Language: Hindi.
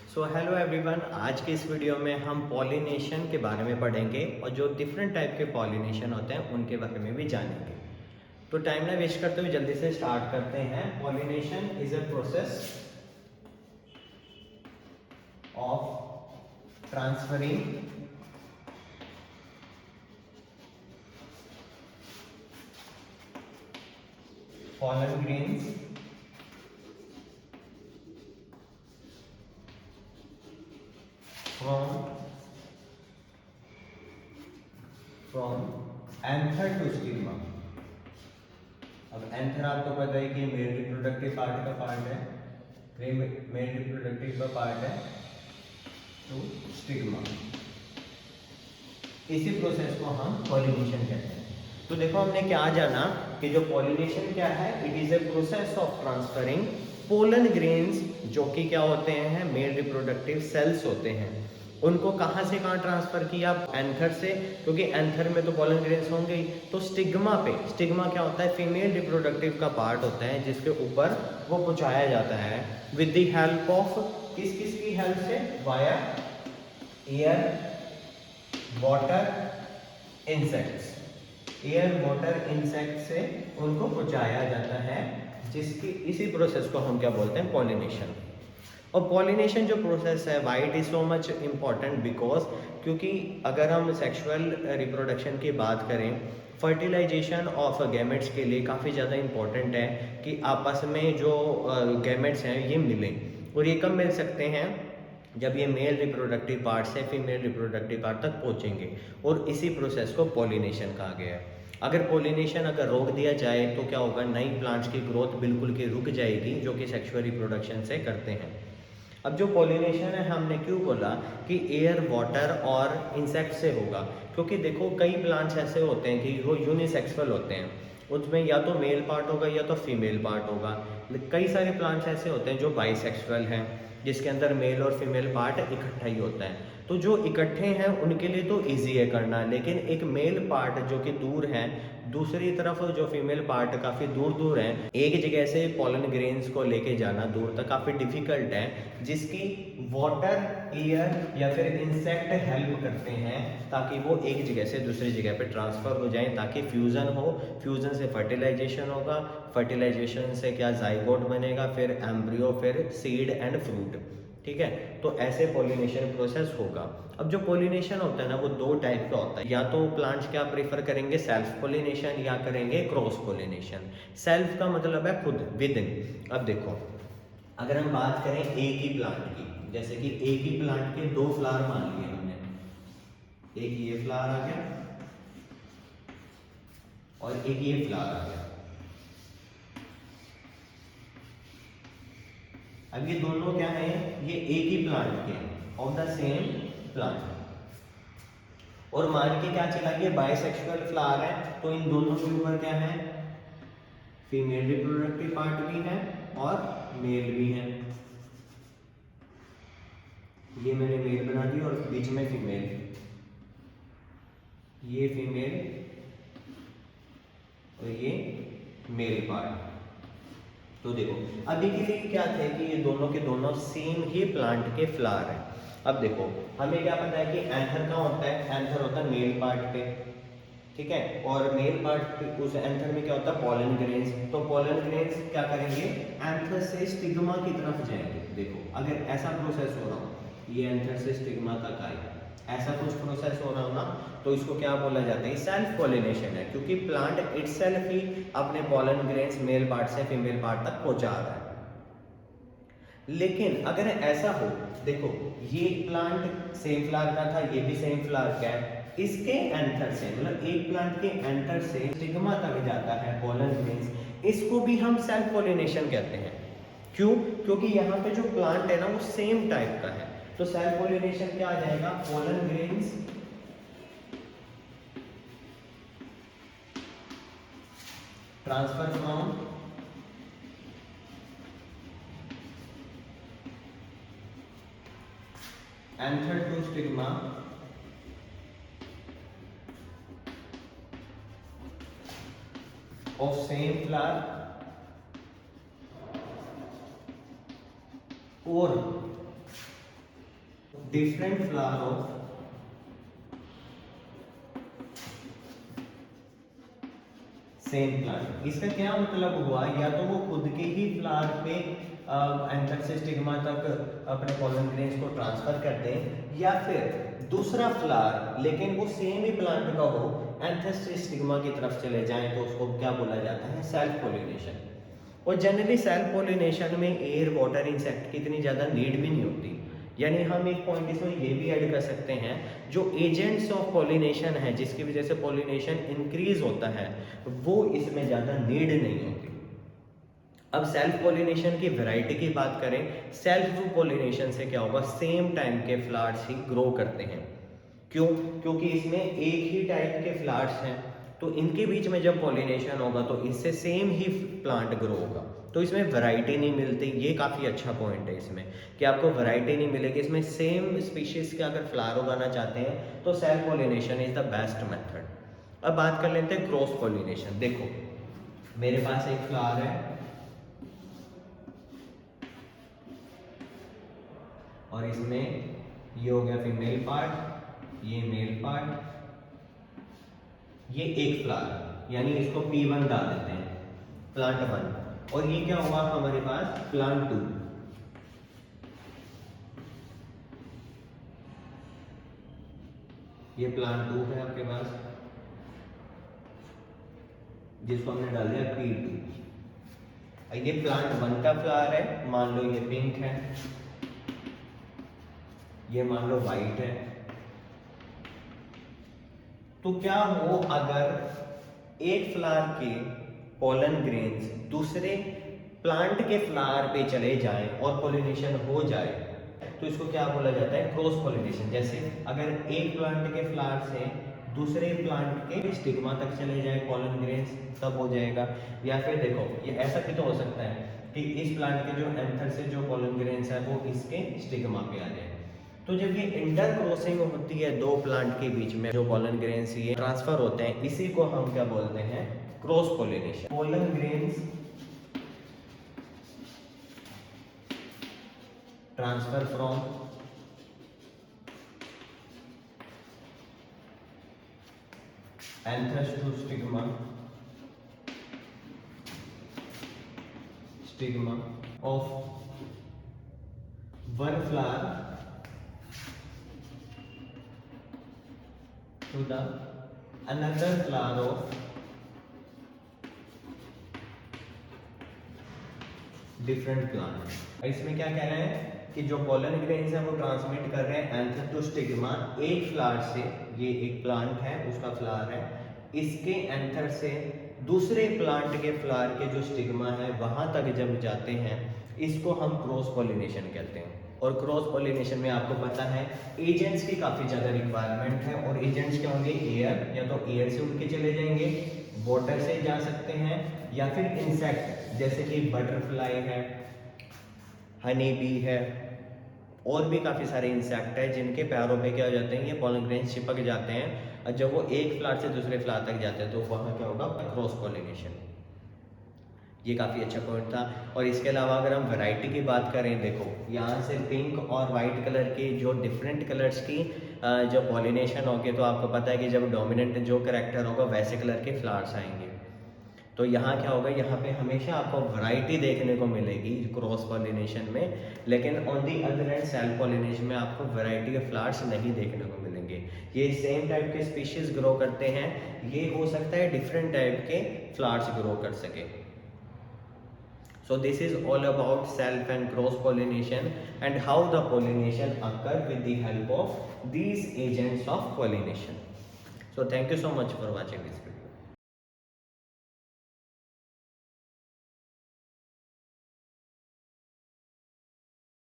सो हेलो एवरीवन, आज के इस वीडियो में हम पॉलिनेशन के बारे में पढ़ेंगे और जो डिफरेंट टाइप के पॉलिनेशन होते हैं उनके बारे में भी जानेंगे। तो टाइम ना वेस्ट करते हुए जल्दी से स्टार्ट करते हैं। Pollination is a process of transferring pollen grains from anther to stigma. अब एंथर आपको पता है कि मेल रिप्रोडक्टिव पार्ट का पार्ट है, मेल रिप्रोडक्टिव का पार्ट है टू स्टिग्मा। इसी प्रोसेस को हम पॉलिनेशन कहते हैं। तो देखो हमने क्या जाना कि जो पॉलिनेशन क्या है, it is a process of transferring pollen grains, जो कि क्या होते हैं, मेल रिप्रोडक्टिव सेल्स होते हैं। उनको कहाँ से कहाँ ट्रांसफर किया? एंथर से, क्योंकि एंथर में तो पोलन ग्रेन्स होंगे ही। तो स्टिग्मा पे, स्टिग्मा क्या होता है, फीमेल रिप्रोडक्टिव का पार्ट होता है जिसके ऊपर वो पहुंचाया जाता है विद द हेल्प ऑफ, किस किस की हेल्प से? Via air, water, insects. Air, water, insect से उनको पहुंचाया जाता है, जिसकी इसी प्रोसेस को हम क्या बोलते हैं? पॉलिनेशन। और पॉलिनेशन जो प्रोसेस है, why it is so much important because, क्योंकि अगर हम सेक्सुअल रिप्रोडक्शन की बात करें, फर्टिलाइजेशन ऑफ गैमेट्स के लिए काफ़ी ज़्यादा इम्पॉर्टेंट है कि आपस में जो गैमेट्स हैं ये मिलें। और ये कब मिल सकते हैं? जब ये मेल रिप्रोडक्टिव पार्ट से फीमेल रिप्रोडक्टिव पार्ट तक पहुंचेंगे, और इसी प्रोसेस को पॉलिनेशन कहा गया है। अगर पॉलिनेशन अगर रोक दिया जाए तो क्या होगा? नई प्लांट्स की ग्रोथ बिल्कुल की रुक जाएगी, जो कि सेक्सुअल रिप्रोडक्शन से करते हैं। अब जो पॉलिनेशन है, हमने क्यों बोला कि एयर, वाटर और इंसेक्ट से होगा? क्योंकि देखो कई प्लांट्स ऐसे होते हैं कि वो यूनिसेक्सुअल होते हैं, उसमें या तो मेल पार्ट होगा या तो फीमेल पार्ट होगा। कई सारे प्लांट्स ऐसे होते हैं जो बाइसेक्सुअल हैं, जिसके अंदर मेल और फीमेल पार्ट इकट्ठा ही होता है। तो जो इकट्ठे हैं उनके लिए तो ईजी है करना, लेकिन एक मेल पार्ट जो कि दूर है, दूसरी तरफ जो फीमेल पार्ट काफ़ी दूर दूर है, एक जगह से पोलन ग्रेन्स को लेके जाना दूर तक काफ़ी डिफिकल्ट है, जिसकी वाटर, एयर या फिर इंसेक्ट हेल्प करते हैं ताकि वो एक जगह से दूसरी जगह पे ट्रांसफ़र हो जाएं, ताकि फ्यूज़न हो। फ्यूज़न से फर्टिलाइजेशन होगा, फर्टिलाइजेशन से क्या? जाइगोट बनेगा, फिर एम्ब्रियो, फिर सीड एंड फ्रूट। ठीक है, तो ऐसे पॉलिनेशन प्रोसेस होगा। अब जो पॉलिनेशन होता है ना, वो दो टाइप का होता है। या तो प्लांट्स क्या प्रेफर करेंगे? सेल्फ पॉलिनेशन, या करेंगे क्रॉस पॉलिनेशन। सेल्फ का मतलब है खुद, विद इन। अब देखो, अगर हम बात करें एक ही प्लांट की, जैसे कि एक ही प्लांट के दो फ्लावर मान लिए हमने, एक ये फ्लावर आ गया और एक ये फ्लावर आ गया। अब ये दोनों क्या है? ये एक ही प्लांट के, ऑफ द सेम प्लांट। और मान के क्या चला, ये बाइसेक्सुअल फ्लावर है, तो इन दोनों के ऊपर क्या है? फीमेल रिप्रोडक्टिव पार्ट भी है और मेल भी है। ये मैंने मेल बना दी और बीच में फीमेल, ये फीमेल और ये मेल पार्ट। तो देखो अभी के लिए क्या थे कि ये दोनों के दोनों सेम ही प्लांट के फ्लावर हैं। अब देखो हमें क्या पता है कि एंथर कहाँ होता है? एंथर होता है मेल पार्ट पे, ठीक है। और मेल पार्ट उस एंथर में क्या होता है? Pollen grains. तो पोलन ग्रेन्स क्या करेंगे? एंथर से स्टिग्मा की तरफ जाएंगे। देखो अगर ऐसा प्रोसेस हो रहा हो, ये एंथर से स्टिग्मा तक आए, ऐसा कुछ प्रोसेस हो रहा हो ना, तो इसको क्या बोला जाता है? सेल्फ पॉलिनेशन है, क्योंकि प्लांट इटसेल्फ ही अपने पोलन ग्रेन्स मेल पार्ट से फीमेल पार्ट तक पहुंचा रहा है। लेकिन अगर ऐसा हो, देखो ये प्लांट सेम फ्लावर का था, ये भी सेम फ्लावर का है, इसके एंथर से, मतलब एक प्लांट के एंथर से स्टिग्मा तक जाता है पोलन ग्रेन्स, इसको भी हम सेल्फ पॉलिनेशन कहते हैं। क्यों? क्योंकि यहाँ पे जो प्लांट है ना वो सेम टाइप का है। तो सेल्फ पॉलिनेशन क्या आ जाएगा? Pollen grains transfer from anther to stigma of same flower or different flower of same plant. इसका क्या मतलब हुआ, या तो वो खुद के ही फ्लावर पे एंथर से स्टिग्मा तक अपने पोलन ग्रेन्स को ट्रांसफर करते हैं, या फिर दूसरा फ्लावर लेकिन वो सेम ही प्लांट का हो एंथर से स्टिग्मा की तरफ चले जाएं, तो उसको क्या बोला जाता है, सेल्फ पोलिनेशन। और जनरली सेल्फ पोलिनेशन में एयर, वाटर, इंसेक्ट की इतनी ज़्यादा नीड भी नहीं होती। यानी हम एक पॉइंट इसमें ये भी ऐड कर सकते हैं, जो एजेंट्स ऑफ पॉलिनेशन है जिसकी वजह से पॉलिनेशन इंक्रीज होता है, वो इसमें ज़्यादा नीड नहीं होती। अब सेल्फ पॉलिनेशन की वैरायटी की बात करें, सेल्फ पॉलिनेशन से क्या होगा, सेम टाइम के फ्लावर्स ही ग्रो करते हैं। क्यों? क्योंकि इसमें एक ही टाइप के फ्लावर्स हैं, तो इनके बीच में जब पॉलिनेशन होगा तो इससे सेम ही प्लांट ग्रो होगा, तो इसमें वैरायटी नहीं मिलती। ये काफ़ी अच्छा पॉइंट है इसमें कि आपको वैरायटी नहीं मिलेगी। इसमें सेम स्पीशीज के अगर फ्लावर उगाना चाहते हैं तो self pollination is the best method. अब बात कर लेते हैं क्रॉस पॉलिनेशन। देखो मेरे पास एक फ्लावर है और इसमें ये हो गया फीमेल पार्ट, ये मेल पार्ट, ये एक फ्लावर, यानी इसको P1 डाल देते हैं, प्लांट 1। और ये क्या होगा हमारे पास, प्लांट 2। ये प्लांट 2 है आपके पास, जिसको हमने डाल दिया P2। ये प्लांट 1 का फ्लावर है, मान लो ये पिंक है, ये मान लो वाइट है। तो क्या हो अगर एक फ्लावर के पोलन ग्रेन्स दूसरे प्लांट के फ्लावर पे चले जाएं और पोलिनेशन हो जाए, तो इसको क्या बोला जाता है, क्रॉस पोलिनेशन। जैसे अगर एक प्लांट के फ्लावर से दूसरे प्लांट के स्टिग्मा तक चले जाए पोलन ग्रेन्स, तब हो जाएगा। या फिर देखो ये ऐसा भी तो हो सकता है कि इस प्लांट के जो एंथर से जो पोलन ग्रेन्स है वो इसके स्टिग्मा पे आ जाए। तो जब ये इंटर क्रॉसिंग होती है दो प्लांट के बीच में, जो पोलन ग्रेन्स ये ट्रांसफर होते हैं, इसी को हम क्या बोलते हैं, cross pollination. Pollen grains transfer from anthers to stigma of one flower to the another flower of different plant. इसमें क्या कह रहे हैं कि जो पोलन ग्रेन्स है वो ट्रांसमिट कर रहे हैं एंथर टू स्टिग्मा, एक फ्लावर से, ये एक प्लांट है उसका फ्लावर है, इसके एंथर से दूसरे प्लांट के फ्लावर के जो स्टिग्मा है वहां तक जब जाते हैं, इसको हम क्रॉस पॉलिनेशन कहते हैं। और क्रॉस पॉलिनेशन में आपको पता है एजेंट्स की काफ़ी ज़्यादा रिक्वायरमेंट है, और एजेंट्स क्या होंगे, एयर, या तो एयर से उड़ के चले जाएंगे, वाटर से जा सकते हैं, या फिर इंसेक्ट जैसे कि बटरफ्लाई है, हनी बी है, और भी काफ़ी सारे इंसेक्ट है जिनके पैरों पे क्या हो जाते हैं, ये पोलन ग्रेन्स चिपक जाते हैं, और जब वो एक फ्लावर से दूसरे फ्लावर तक जाते हैं तो वहाँ क्या होगा, क्रॉस पॉलिनेशन। ये काफ़ी अच्छा पॉइंट था। और इसके अलावा अगर हम वैरायटी की बात करें, देखो यहाँ से पिंक और वाइट कलर के जो डिफरेंट कलर्स की जो पॉलिनेशन होगी, तो आपको पता है कि जब डोमिनेंट जो करेक्टर होगा वैसे कलर के फ्लावर्स आएंगे। तो यहाँ क्या होगा, यहाँ पे हमेशा आपको वैरायटी देखने को मिलेगी क्रॉस पॉलिनेशन में, लेकिन on the other hand self pollination में आपको वैरायटी के फ्लावर्स नहीं देखने को मिलेंगे। ये सेम टाइप के स्पीशीज ग्रो करते हैं, ये हो सकता है डिफरेंट टाइप के फ्लावर्स ग्रो कर सके। So this is all about self and cross pollination and how the pollination occur with the help of these agents of pollination. So thank you so much for watching this.